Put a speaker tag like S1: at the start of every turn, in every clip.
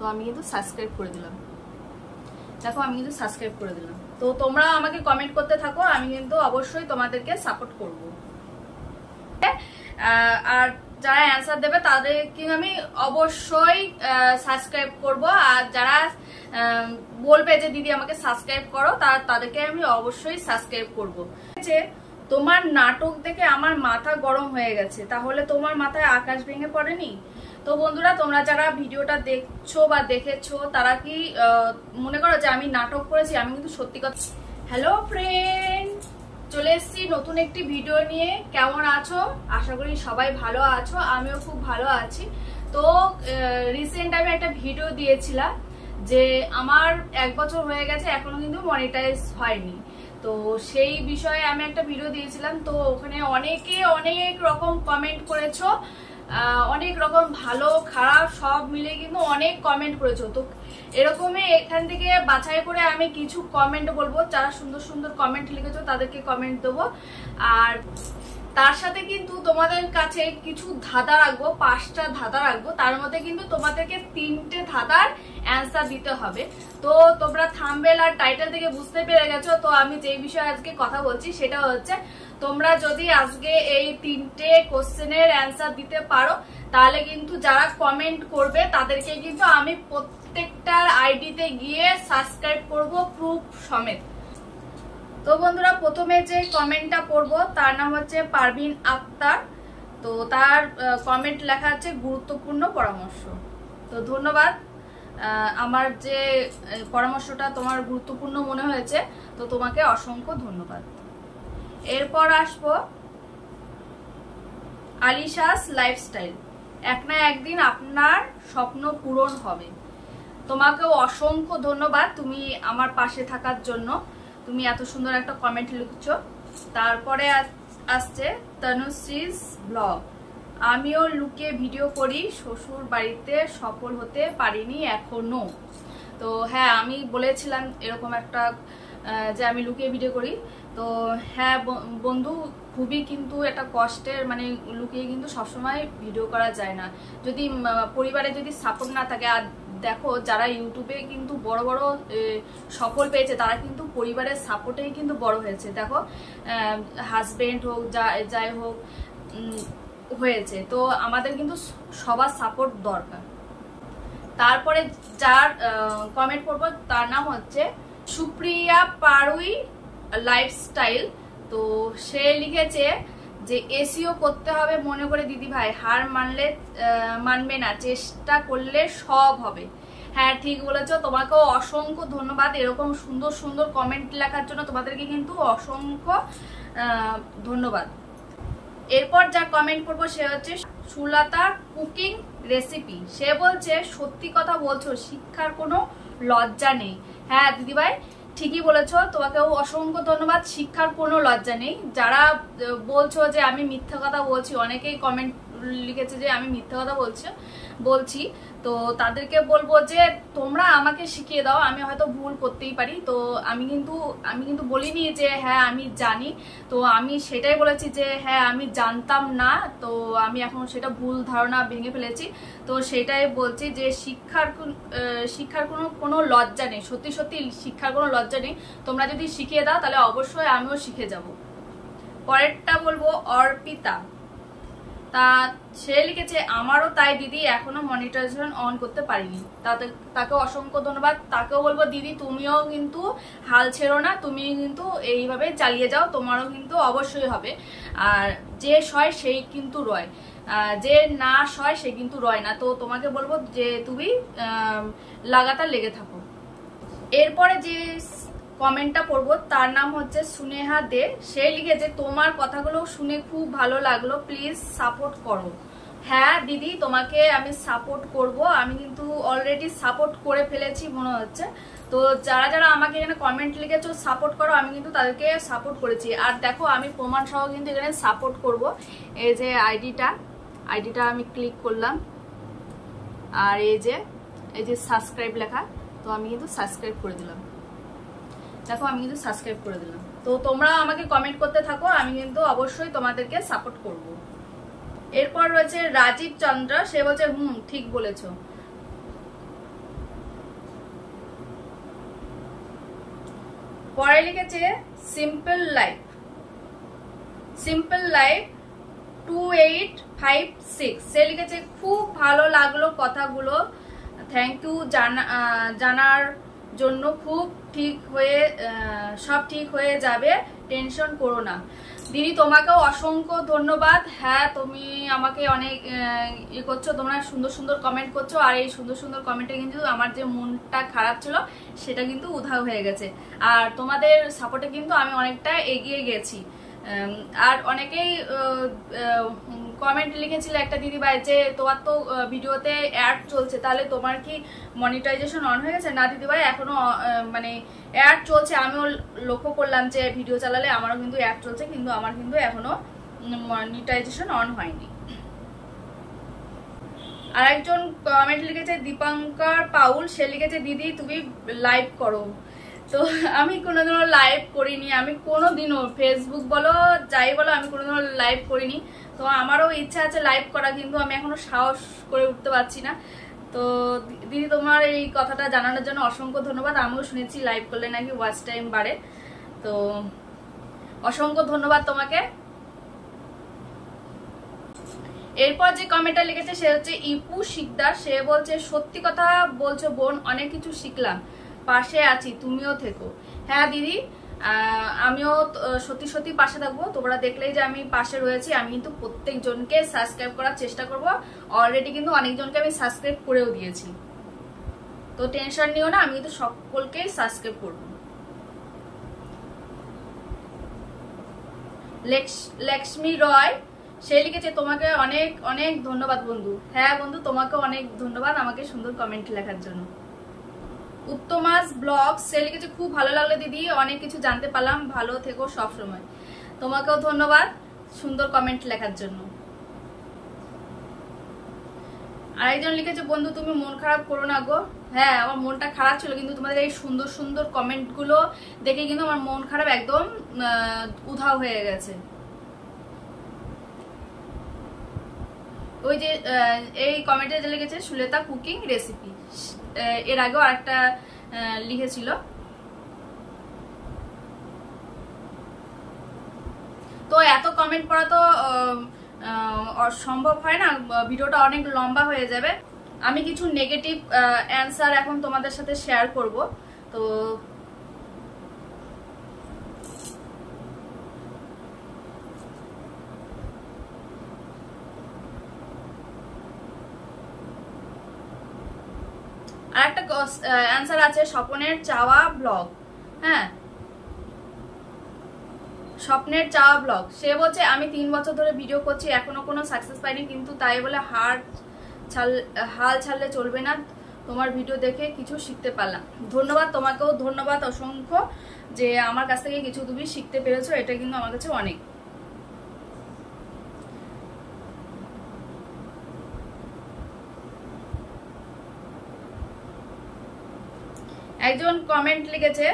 S1: তো আমি কিন্তু সাবস্ক্রাইব করে দিলাম। দেখো আমি কিন্তু সাবস্ক্রাইব করে দিলাম। তো তোমরা আমাকে কমেন্ট করতে থাকো, আমি কিন্তু অবশ্যই তোমাদেরকে সাপোর্ট করব। আর যারা অ্যান্সার দেবে তাদেরকে আমি অবশ্যই সাবস্ক্রাইব করব, আর যারা বলবে যে দিদি আমাকে সাবস্ক্রাইব করো তাদেরকে আমি অবশ্যই সাবস্ক্রাইব করব। তোমার নাটক দেখে আমার মাথা গরম হয়ে গেছে, তাহলে তোমার মাথায় আকাশ ভেঙে পড়েনি? তো বন্ধুরা, তোমরা যারা ভিডিওটা দেখছো বা দেখেছো তারা কি মনে করো যে আমি নাটক করেছি? আমি কিন্তু সত্যি কথা। হ্যালো ফ্রেন্ড, চলে এসেছি নতুন একটি ভিডিও নিয়ে। কেমন আছো? আশা করি সবাই ভালো আছো, আমিও খুব ভালো আছি। তো রিসেন্ট আমি একটা ভিডিও দিয়েছিলাম যে আমার 1 বছর হয়ে গেছে, এখনো কিন্তু মনিটাইজ হয়নি। তো সেই বিষয়ে আমি একটা ভিডিও দিয়েছিলাম। তো ওখানে অনেকে অনেক রকম কমেন্ট করেছো, অনেক রকম ভালো খারাপ সব মিলে কিন্তু অনেক কমেন্ট করেছো। তো এরকমই এখান থেকে বাছাই করে আমি কিছু কমেন্ট বলবো, যারা সুন্দর সুন্দর কমেন্ট লিখেছো তাদেরকে কমেন্ট দেবো। আর তার সাথে কিন্তু তোমাদের কাছে কিছু ধাঁধা রাখবো, 5টা ধাঁধা রাখবো। তার মধ্যে কিন্তু তোমাদেরকে 3টে ধাঁধার অ্যান্সার দিতে হবে। তো তোমরা থাম্বনেল আর টাইটেল থেকে বুঝতে পেরে গেছো। তো আমি যে বিষয়ে আজকে কথা বলছি সেটা হচ্ছে, তোমরা যদি আজকে এই 3টে কোশ্চেনের অ্যান্সার দিতে পারো তাহলে কিন্তু যারা কমেন্ট করবে তাদেরকে কিন্তু আমি প্রত্যেকটার আইডিতে গিয়ে সাবস্ক্রাইব করব প্রুফ সমেত। তো বন্ধুরা, প্রথমে যে কমেন্টটা পড়বো তার নাম হচ্ছে পারভিন আক্তার। তো তার কমেন্ট লেখা আছে গুরুত্বপূর্ণ পরামর্শ। তো ধন্যবাদ, আমার যে পরামর্শটা তোমার গুরুত্বপূর্ণ মনে হয়েছে, তো তোমাকে অসংখ্য ধন্যবাদ। এরপর আসবো আলিশাস লাইফস্টাইল। এক না একদিন আপনার স্বপ্ন পূরণ হবে। তোমাকেও অসংখ্য ধন্যবাদ তুমি আমার পাশে থাকার জন্য, তুমি এত সুন্দর একটা কমেন্ট লিখছো। তারপরে আসছে তনুশ্রীজ ব্লগ। আমিও লুকিয়ে ভিডিও করি, শ্বশুর বাড়িতে সফল হতে পারিনি এখনো। তো হ্যাঁ, আমি বলেছিলাম এরকম একটা যে আমি লুকিয়ে ভিডিও করি। তো হ্যাঁ বন্ধু, খুবই কিন্তু একটা কষ্টের, মানে লুকিয়ে কিন্তু সবসময় ভিডিও করা যায় না, যদি পরিবারে যদি সাপোর্ট না থাকে। আর দেখো, যারা ইউটিউবে কিন্তু বড় বড় সফল পেয়েছে তারা কিন্তু পরিবারের সাপোর্টেই কিন্তু বড় হয়েছে। দেখো, হাজবেন্ড হোক যাই হোক হয়েছে। তো আমাদের কিন্তু সবার সাপোর্ট দরকার। তারপরে যার কমেন্ট করবো তার নাম হচ্ছে সুপ্রিয়া পারুই লাইফস্টাইল। তো সে লিখেছে যে এসিও করতে হবে মনে করে দিদি ভাই, হার মানবে না, চেষ্টা করলে সব হবে। হ্যাঁ, ঠিক বলেছো, তোমাকেও অসংখ্য ধন্যবাদ এরকম সুন্দর সুন্দর কমেন্ট লেখার জন্য। তোমাদেরকে কিন্তু অসংখ্য ধন্যবাদ। এরপর যা কমেন্ট করবো সে হচ্ছে সুলতা কুকিং রেসিপি। সে বলছে সত্যি কথা বলছো, শিক্ষার কোনো লজ্জা নেই। হ্যাঁ দিদিভাই, ঠিকই বলেছো, তোমাকেও অসংখ্য ধন্যবাদ। শিক্ষার কোনো লজ্জা নেই। যারা বলছো যে আমি মিথ্যা কথা বলছি, অনেকেই কমেন্ট লিখেছে যে আমি মিথ্যা কথা বলছি, তো তাদেরকে বলবো যে তোমরা আমাকে শিখিয়ে দাও। আমি হয়তো ভুল করতেই পারি। তো আমি কিন্তু বলিনি যে হ্যাঁ আমি জানি। তো আমি সেটাই বলেছি যে হ্যাঁ আমি জানতাম না, তো আমি এখন সেটা ভুল ধারণা ভেঙে ফেলেছি। তো সেটাই বলছি যে শিক্ষার কোনো লজ্জা নেই। সত্যি সত্যি শিক্ষার কোনো লজ্জা নেই। তোমরা যদি শিখিয়ে দাও তাহলে অবশ্যই আমিও শিখে যাব। পরেরটা বলবো অর্পিতা। তা সে লিখেছে আমারও তাই দিদি, এখনো মনিটাইজেশন অন করতে পারিনি। তাকে অসংখ্য ধন্যবাদ। তাকেও বলবো দিদি তুমিও কিন্তু হাল ছেড়ো না, তুমি কিন্তু এইভাবে চালিয়ে যাও, তোমারও কিন্তু অবশ্যই হবে। আর যে সয় সেই কিন্তু রয়, যে না সয় সে কিন্তু রয় না। তো তোমাকে বলবো যে তুমি লাগাতার লেগে থাকো। এরপরে যে কমেন্টটা পড়বো তার নাম হচ্ছে সুনেহা দে। সে লিখেছে তোমার কথাগুলো শুনে খুব ভালো লাগলো, প্লিজ সাপোর্ট করো। হ্যাঁ দিদি, তোমাকে আমি সাপোর্ট করব। আমি কিন্তু অলরেডি সাপোর্ট করে ফেলেছি মনে হচ্ছে। তো যারা যারা আমাকে এখানে কমেন্ট লিখেছো সাপোর্ট করো, আমি কিন্তু তাদেরকে সাপোর্ট করেছি। আর দেখো, আমি প্রমাণ সহ কিন্তু এখানে সাপোর্ট করব। এই যে আইডিটা আমি ক্লিক করলাম, আর এই যে সাবস্ক্রাইব লেখা, তো আমি কিন্তু সাবস্ক্রাইব করে দিলাম। দেখো, আমি কিন্তু সাবস্ক্রাইব করে দিলাম। তো তোমরা আমাকে কমেন্ট করতে থাকো, আমি কিন্তু অবশ্যই তোমাদেরকে সাপোর্ট করব। এরপর রয়েছে রাজীব চন্দ্র। সে বলছে ঠিক বলেছো। পরে লিখেছে সিম্পল লাইফ 2856, সে লিখেছে খুব ভালো লাগলো কথাগুলো, থ্যাংক ইউ জানার জন্য, খুব সব ঠিক হয়ে যাবে, টেনশন করো না। দিদি তোমাকেও অসংখ্য ধন্যবাদ। হ্যাঁ, তুমি আমাকে অনেক ইয়ে করছো, তোমরা সুন্দর সুন্দর কমেন্ট করছো, আর এই সুন্দর সুন্দর কমেন্টে কিন্তু আমার যে মনটা খারাপ ছিল সেটা কিন্তু উধাও হয়ে গেছে, আর তোমাদের সাপোর্টে কিন্তু আমি অনেকটা এগিয়ে গেছি। আর অনেকেই কমেন্ট লিখেছিল একটা দিদিভাই যে তোমার তো ভিডিওতে অ্যাড চলছে, তাহলে তোমার কি মনিটাইজেশন অন হয়ে গেছে? না দিদিভাই, এখনো মানে অ্যাড চলছে। আমিও লক্ষ্য করলাম যে ভিডিও চালালে আমারও কিন্তু অ্যাড চলছে, কিন্তু আমার কিন্তু এখনো মনিটাইজেশন অন হয়নি। আর একজন কমেন্ট লিখেছে দীপঙ্কর পাউল, সে লিখেছে দিদি তুমি লাইভ করো। তো আমি কোনোদিনও লাইভ করিনি, আমি কোনোদিনও ফেসবুক বলো যাই বলো আমি কোনোদিনও লাইভ করিনি। তো আমারও ইচ্ছা আছে লাইভ করা, কিন্তু আমি এখনো সাহস করে উঠতে পারছি না। তো দিদি তোমার এই কথাটা জানানোর জন্য অসংখ্য ধন্যবাদ। আমিও শুনেছি লাইভ করলে নাকি ওয়াচ টাইম বাড়ে, তো অসংখ্য ধন্যবাদ তোমাকে। এরপর যে কমেন্টটা লিখেছে সে হচ্ছে ইপু শিকদার, সে বলছে সত্যি কথা বলছো বোন, অনেক কিছু শিখলাম, পাশে আছি, তুমিও থেকো। হ্যাঁ দিদি, আমিও সত্যি সত্যি পাশে থাকবো, তোমরা দেখলেই যে আমি পাশে রয়েছি। আমি কিন্তু প্রত্যেকজনকে সাবস্ক্রাইব করার চেষ্টা করব, অলরেডি কিন্তু অনেকজনকে আমি সাবস্ক্রাইব করেও দিয়েছি, তো টেনশন নিও না, আমি কিন্তু সকলকেই সাবস্ক্রাইব করবো। লক্ষ্মী রয়, সে লিখেছে তোমাকে অনেক অনেক ধন্যবাদ বন্ধু। হ্যাঁ বন্ধু, তোমাকে অনেক ধন্যবাদ আমাকে সুন্দর কমেন্ট লেখার জন্য। উত্তমাস ব্লগ, সে লিখেছে খুব ভালো লাগলো দিদি, অনেক কিছু জানতে পারলাম, ভালো থেকো সব সময়। তোমাকেও ধন্যবাদ সুন্দর কমেন্ট লেখার জন্য। আরেকজন লিখেছে বন্ধু তুমি মন খারাপ করো না গো। হ্যাঁ, আমার মনটা খারাপ ছিল, কিন্তু তোমাদের এই সুন্দর সুন্দর কমেন্ট গুলো দেখে কিন্তু আমার মন খারাপ একদম উধাও হয়ে গেছে। ওই যে এই কমেন্টে যে লিখেছে সুলেতা কুকিং রেসিপি, এর আগেও আরেকটা লিখেছিল। তো এত কমেন্ট পড়া তো সম্ভব হয় না, ভিডিওটা অনেক লম্বা হয়ে যাবে। আমি কিছু নেগেটিভ অ্যান্সার এখন তোমাদের সাথে শেয়ার করব। তো আর একটা অ্যান্সার আছে স্বপনের চাওয়া ব্লগ। হ্যাঁ, স্বপ্নের চাওয়া ব্লগ, সে বলছে আমি 3 বছর ধরে ভিডিও করছি, এখনো কোনো সাকসেস পাইনি, কিন্তু তাই বলে হাল ছাড়লে চলবে না, তোমার ভিডিও দেখে কিছু শিখতে পারলাম। ধন্যবাদ, তোমাকেও ধন্যবাদ অসংখ্য যে আমার কাছ থেকে কিছু তুমি শিখতে পেরেছো, এটা কিন্তু আমার কাছে অনেক। একজন কমেন্ট লিখেছে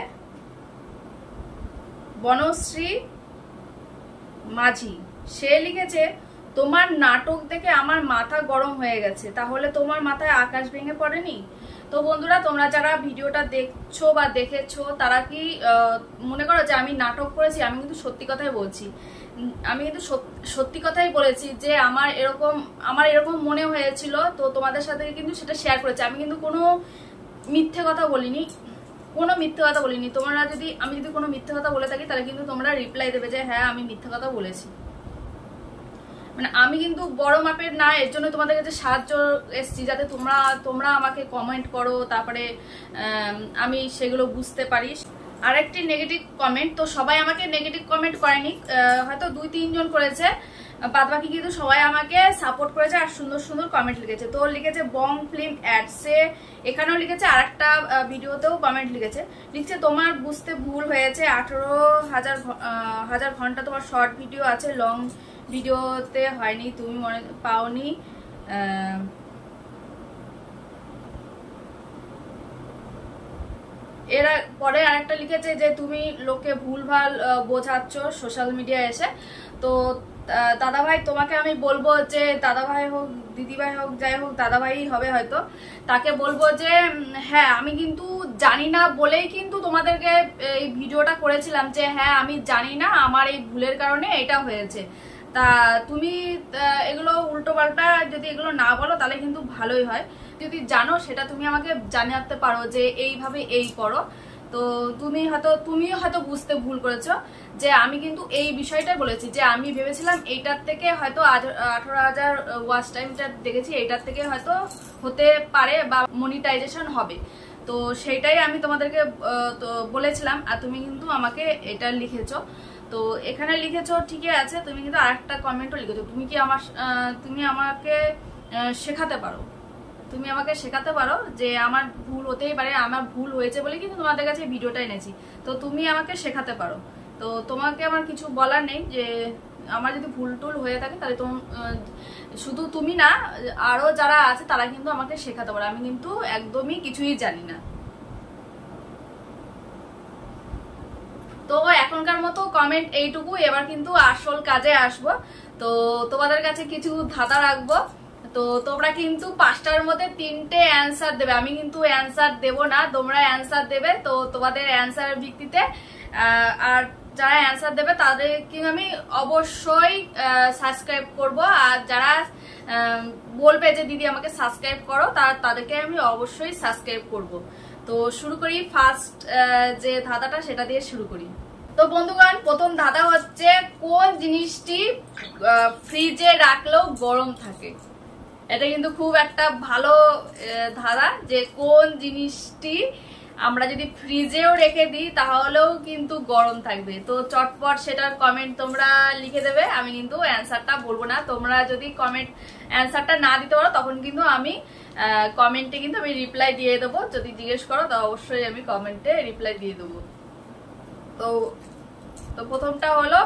S1: বনশ্রী মাঝি, সে লিখেছে তোমার নাটক দেখে আমার মাথা গরম হয়ে গেছে, তাহলে তোমার মাথায় আকাশ ভেঙে পড়েনি? তো বন্ধুরা, তোমরা যারা ভিডিওটা দেখছো বা দেখেছো তারা কি মনে করো যে আমি নাটক করেছি? আমি কিন্তু সত্যি কথাই বলছি, আমি কিন্তু সত্যি কথাই বলেছি যে আমার এরকম মনে হয়েছিল, তো তোমাদের সাথে কিন্তু সেটা শেয়ার করেছি। আমি কিন্তু কোনো মিথ্যে কথা বলিনি, তোমরা আমি যদি কোনো মিথ্যে কথা বলে থাকি তাহলে কিন্তু তোমরা রিপ্লাই দেবে যে হ্যাঁ আমি মিথ্যে কথা বলেছি। মানে আমি কিন্তু বড় মাপের না, এর জন্য তোমাদের কাছে সাহায্য এসছি, যাতে তোমরা আমাকে কমেন্ট করো, তারপরে আমি সেগুলো বুঝতে পারি। আরেকটি নেগেটিভ কমেন্ট, তো সবাই আমাকে নেগেটিভ কমেন্ট করেনি, হয়তো 2-3 জন করেছে, বাদ বাকি কিন্তু সবাই আমাকে সাপোর্ট করেছে আর সুন্দর সুন্দর কমেন্ট লিখেছে। তো লিখেছে বং ফিল্ম অ্যাডসে, এখানেও লিখেছে, আরেকটা ভিডিওতেও কমেন্ট লিখছে তোমার বুঝতে ভুল হয়েছে, 18,000 ঘন্টা তোমার শর্ট ভিডিও আছে, লং ভিডিওতে হয়নি, তুমি মনে পাওনি। এরা পরে আরেকটা লিখেছে যে তুমি লোকে ভুলভাল বোঝাচ্ছ সোশ্যাল মিডিয়ায় এসে। তো দাদা ভাই তোমাকে আমি বলবো যে দাদা ভাই হোক দিদি ভাই হোক যাই হোক দাদা ভাই হবে হয়তো, তাকে বলবো যে হ্যাঁ আমি কিন্তু জানি না বলেই কিন্তু তোমাদেরকে এই ভিডিওটা করেছিলাম যে হ্যাঁ আমি জানি না আমার এই ভুলের কারণে এটা হয়েছে। তা তুমি এগুলো উল্টো পাল্টা যদি এগুলো না বলো তাহলে কিন্তু ভালোই হয়। যদি জানো সেটা তুমি আমাকে জানাতে পারো যে এইভাবে এই করো। তো তুমিও হয়তো বুঝতে ভুল করেছো যে আমি কিন্তু এই বিষয়টাই বলেছি যে আমি ভেবেছিলাম এইটার থেকে হয়তো 18,000 ওয়াচ টাইমটা দেখেছি, এইটার থেকে হয়তো হতে পারে বা মনিটাইজেশন হবে। তো সেইটাই আমি তোমাদেরকে তো বলেছিলাম, আর তুমি কিন্তু আমাকে এটা লিখেছো। তো এখানে লিখেছো ঠিকই আছে, তুমি কিন্তু আরেকটা কমেন্টও লিখেছো, তুমি আমাকে শেখাতে পারো, তুমি আমাকে শেখাতে পারো যে আমার ভুল হতেই পারে, আমার ভুল হয়েছে বলে কিন্তু তোমাদের কাছে ভিডিওটা এনেছি। তো তুমি আমাকে শেখাতে পারো। তো তোমাকে আমার কিছু বলার নেই, যে আমার যদি ভুল টুল হয়ে থাকে তাহলে শুধু তুমি না আরো যারা আছে তারা কিন্তু আমাকে শেখাতে পারো, আমি কিন্তু একদমই কিছুই জানি না। তো এখনকার মতো কমেন্ট এইটুকু, এবার কিন্তু আসল কাজে আসবো। তো তোমাদের কাছে কিছু ধাঁধা রাখবো। তো তোমরা কিন্তু 5টার মধ্যে 3টে অ্যান্সার দেবে, আমি কিন্তু অ্যান্সার দেব না, তোমরা অ্যান্সার দেবে। তো তোমাদের অ্যান্সারের ভিত্তিতে আর যারা অ্যান্সার দেবে তাদের কিন্তু আমি অবশ্যই সাবস্ক্রাইব করব, আর যারা বলবে যে দিদি আমাকে সাবস্ক্রাইব করো তাদেরকে আমি অবশ্যই সাবস্ক্রাইব করব। তো শুরু করি, ফার্স্ট যে ধাঁধাটা সেটা দিয়ে শুরু করি। তো বন্ধুগণ, প্রথম ধাঁধা হচ্ছে কোন জিনিসটি ফ্রিজে রাখলেও গরম থাকে। এটা কিন্তু খুব একটা ভালো ধাঁধা, যে কোন জিনিসটি আমরা যদি ফ্রিজেও রেখে দিই তাহলেও কিন্তু গরম থাকবে। তো চটপট সেটার কমেন্ট তোমরা লিখে দেবে, আমি কিন্তু অ্যান্সারটা বলবো না। তোমরা যদি কমেন্ট অ্যান্সারটা না দিতে পারো তখন কিন্তু আমি কমেন্টে কিন্তু আমি রিপ্লাই দিয়ে দেবো, যদি জিজ্ঞেস করো তো অবশ্যই আমি কমেন্টে রিপ্লাই দিয়ে দেবো। তো প্রথমটা হলো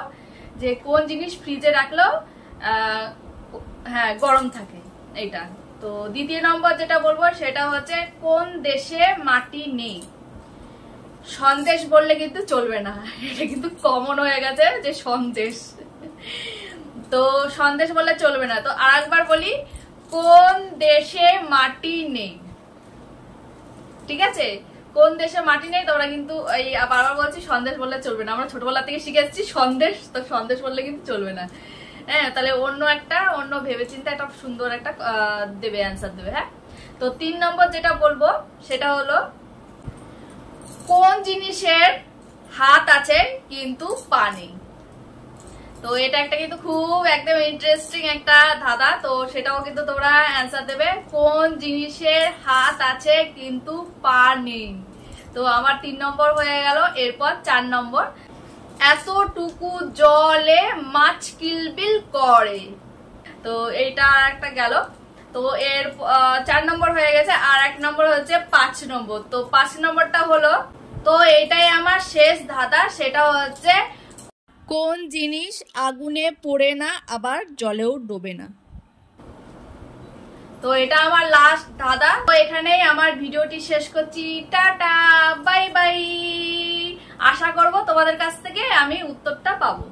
S1: যে কোন জিনিস ফ্রিজে রাখলেও হ্যাঁ গরম থাকে এইটা। তো দ্বিতীয় নম্বর যেটা বলবো সেটা হচ্ছে কোন দেশে মাটি নেই। সন্দেশ বললে কিন্তু চলবে না, এটা কিন্তু কমন হয়ে গেছে যে সন্দেশ, তো সন্দেশ বললে চলবে না। তো আরেকবার বলি, কোন দেশে মাটি নেই, ঠিক আছে? কোন দেশে মাটি নেই, তোমরা কিন্তু এই বারবার বলছি সন্দেশ বললে চলবে না, আমরা ছোটবেলা থেকে শিখেছি সন্দেশ, তো সন্দেশ বললে কিন্তু চলবে না। হ্যাঁ, তাহলে অন্য ভেবেচিন্তে একটা সুন্দর একটা দেবে, অ্যান্সার দেবে। হ্যাঁ, তো 3 নম্বর যেটা বলবো সেটা হলো কোন জিনিসের হাত আছে কিন্তু পা নেই। তো এটা একটা কিন্তু খুব একদম ইন্টারেস্টিং একটা ধাঁধা, তো সেটাও কিন্তু তোমরা অ্যান্সার দেবে, কোন জিনিসের হাত আছে কিন্তু পা নেই। তো আমার 3 নম্বর হয়ে গেল। এরপর 4 নম্বর, এতটুকু জলে মাছ কিলবিল করে। তো এইটা একটা গেল। তো এর 4 নম্বর হয়ে গেছে, আর 1 নম্বর হচ্ছে 5 নম্বর। তো 5 নম্বরটা হলো, তো এটাই আমার শেষ ধাঁধা, সেটা হচ্ছে কোন জিনিস আগুনে পোড়ে না আবার জলেও ডোবে না। তো এটা আমার লাস্ট ধাঁধা। তো এখানেই আমার ভিডিওটি শেষ করছি, টাটা বাই বাই। আশা করব তোমাদের কাছ থেকে আমি উত্তরটা পাবো।